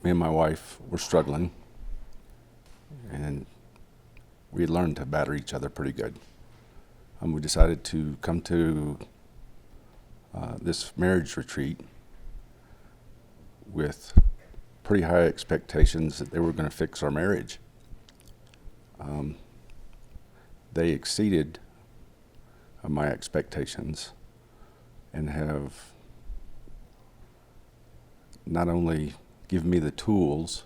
me and my wife were struggling, and we learned to batter each other pretty good. We decided to come to this marriage retreat with pretty high expectations that they were going to fix our marriage. They exceeded my expectations and have not only given me the tools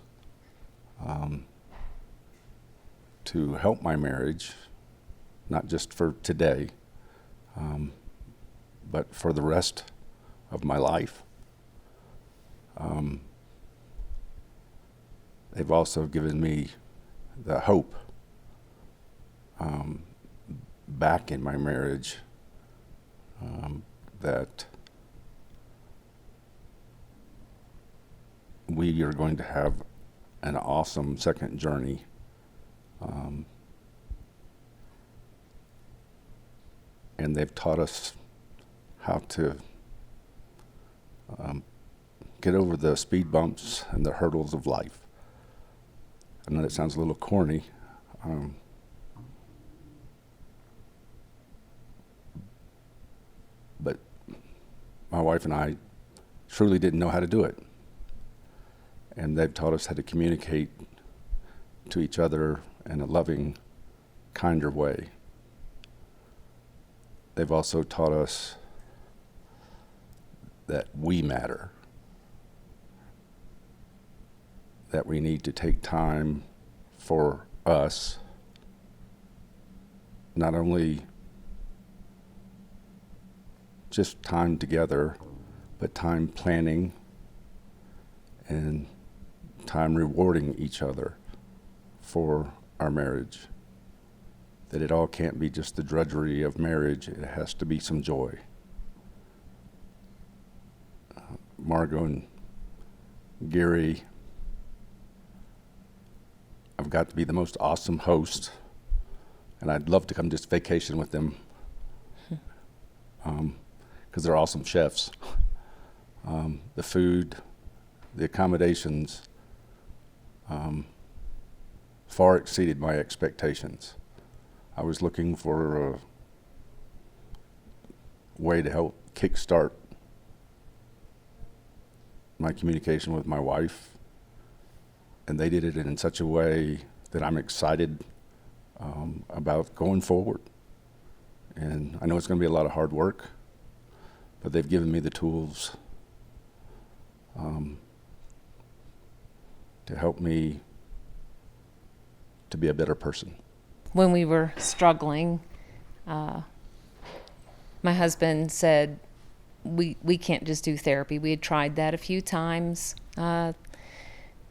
to help my marriage, not just for today, but for the rest of my life. They've also given me the hope back in my marriage that we are going to have an awesome second journey. And they've taught us how to get over the speed bumps and the hurdles of life. I know that sounds a little corny, but my wife and I truly didn't know how to do it. And they've taught us how to communicate to each other in a loving, kinder way. They've also taught us that we matter, that we need to take time for us, not only just time together, but time planning and time rewarding each other for our marriage. That it all can't be just the drudgery of marriage, it has to be some joy. Margot and Gary, I've got to be the most awesome host, and I'd love to come just vacation with them because they're awesome chefs. The food, the accommodations far exceeded my expectations. I was looking for a way to help kickstart my communication with my wife, and they did it in such a way that I'm excited about going forward. And I know it's going to be a lot of hard work, but they've given me the tools to help me to be a better person. When we were struggling, my husband said, we can't just do therapy. We had tried that a few times,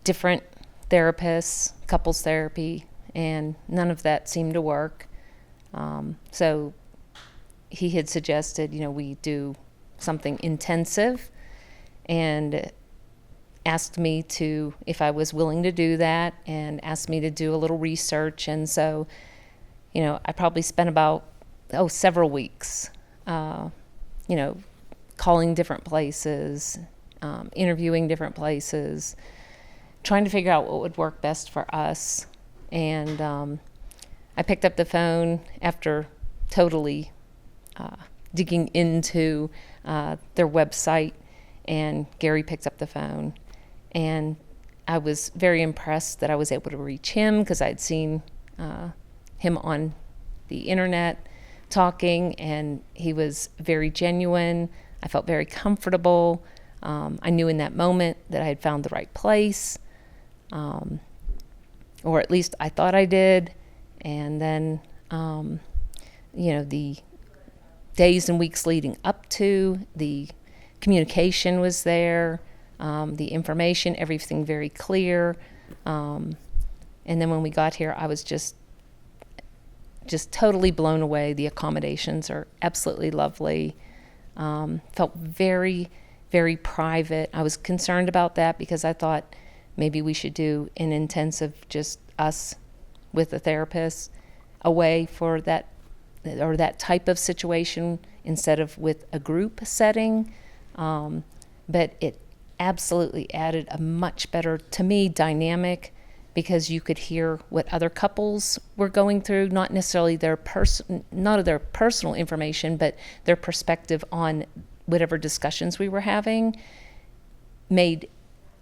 different therapists, couples therapy, and none of that seemed to work. So he had suggested, we do something intensive, and asked me if I was willing to do that, and asked me to do a little research. And so, I probably spent about, several weeks, calling different places, interviewing different places, trying to figure out what would work best for us. And I picked up the phone after totally digging into their website, and Gary picked up the phone. And I was very impressed that I was able to reach him, because I'd seen him on the internet talking, and he was very genuine. I felt very comfortable. I knew in that moment that I had found the right place, or at least I thought I did. And then, the days and weeks leading up to, the communication was there, the information, everything very clear. And then when we got here, I was just totally blown away. The accommodations are absolutely lovely. Felt very, very private. I was concerned about that, because I thought maybe we should do an intensive, just us with a therapist, away for that, or that type of situation, instead of with a group setting. But it absolutely added a much better, to me, dynamic, because you could hear what other couples were going through, not necessarily not of their personal information, but their perspective on whatever discussions we were having. Made,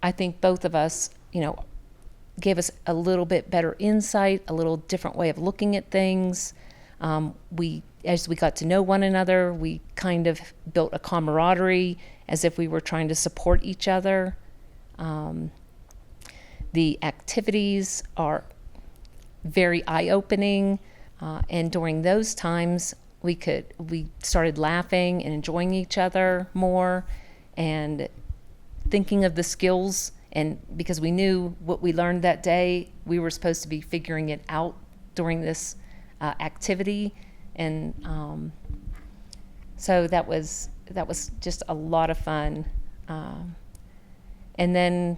I think, both of us, gave us a little bit better insight, a little different way of looking at things. As we got to know one another, we kind of built a camaraderie as if we were trying to support each other. The activities are very eye-opening, and during those times, we started laughing and enjoying each other more, and thinking of the skills. And because we knew what we learned that day, we were supposed to be figuring it out during this activity. And so that was just a lot of fun. And then,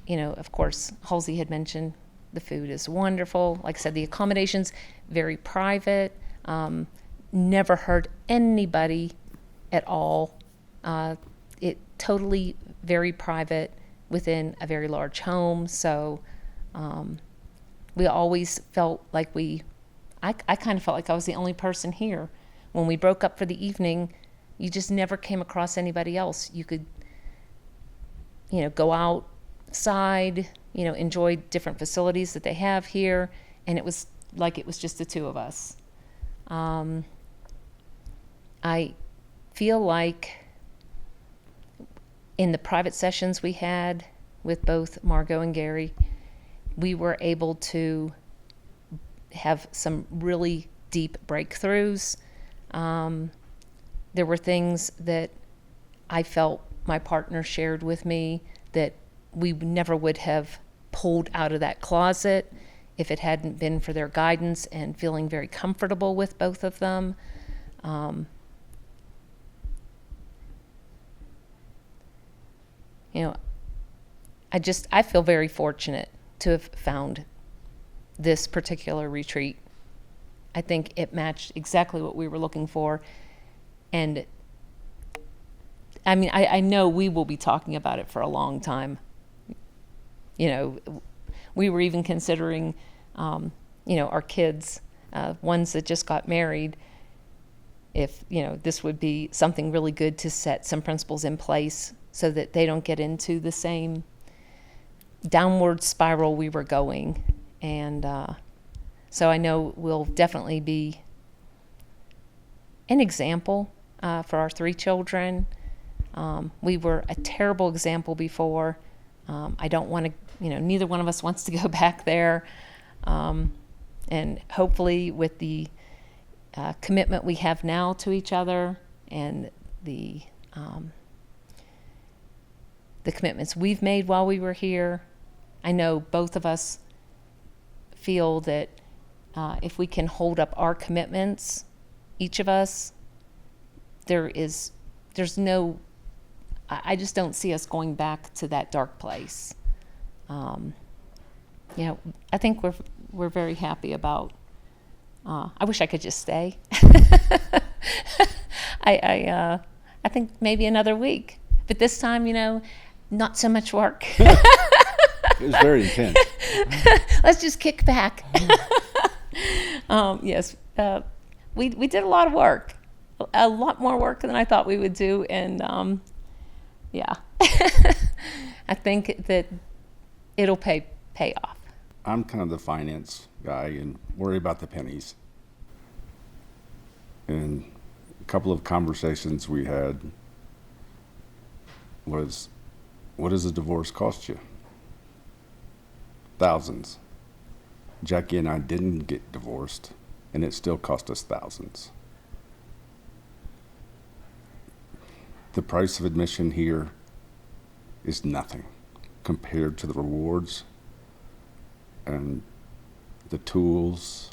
of course, Halsey had mentioned the food is wonderful. Like I said, the accommodations, very private. Never hurt anybody at all. It totally very private within a very large home. So we always felt like I kind of felt like I was the only person here. When we broke up for the evening, you just never came across anybody else. You could, go outside, enjoy different facilities that they have here. And it was like it was just the two of us. I feel like in the private sessions we had with both Margot and Gary, we were able to have some really deep breakthroughs. There were things that I felt my partner shared with me that we never would have pulled out of that closet if it hadn't been for their guidance and feeling very comfortable with both of them. I feel very fortunate to have found this particular retreat. I think it matched exactly what we were looking for. And I mean, I know we will be talking about it for a long time. We were even considering, our kids, ones that just got married, if, this would be something really good to set some principles in place so that they don't get into the same downward spiral we were going. And so I know we'll definitely be an example for our 3 children. We were a terrible example before. I don't want to, neither one of us wants to go back there. And hopefully with the commitment we have now to each other and the commitments we've made while we were here, I know both of us feel that if we can hold up our commitments, each of us, there's no, I just don't see us going back to that dark place. I think we're very happy about. I wish I could just stay. I think maybe another week, but this time, not so much work. It was very intense. Let's just kick back. Yes, we did a lot of work, a lot more work than I thought we would do, and yeah, I think that it'll pay off. I'm kind of the finance guy and worry about the pennies. And a couple of conversations we had was, what does a divorce cost you? Thousands. Jackie and I didn't get divorced, and it still cost us thousands. The price of admission here is nothing compared to the rewards and the tools,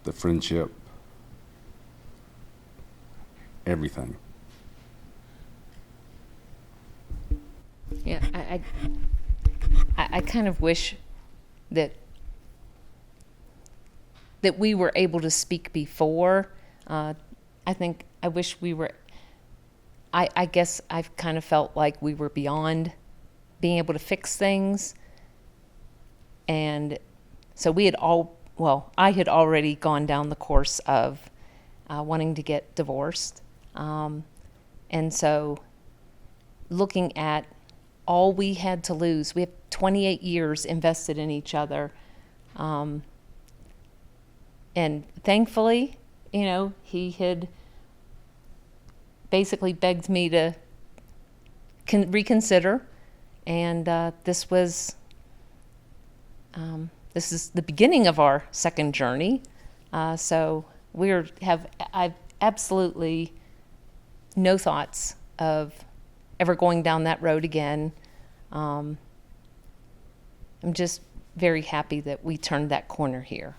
the friendship, everything. Yeah, I kind of wish that we were able to speak before. I wish we were. I guess I've kind of felt like we were beyond being able to fix things. And so I had already gone down the course of wanting to get divorced. And so looking at all we had to lose, we have 28 years invested in each other. And thankfully, he had basically begged me to reconsider. And this is the beginning of our second journey. So I've absolutely no thoughts of ever going down that road again. I'm just very happy that we turned that corner here.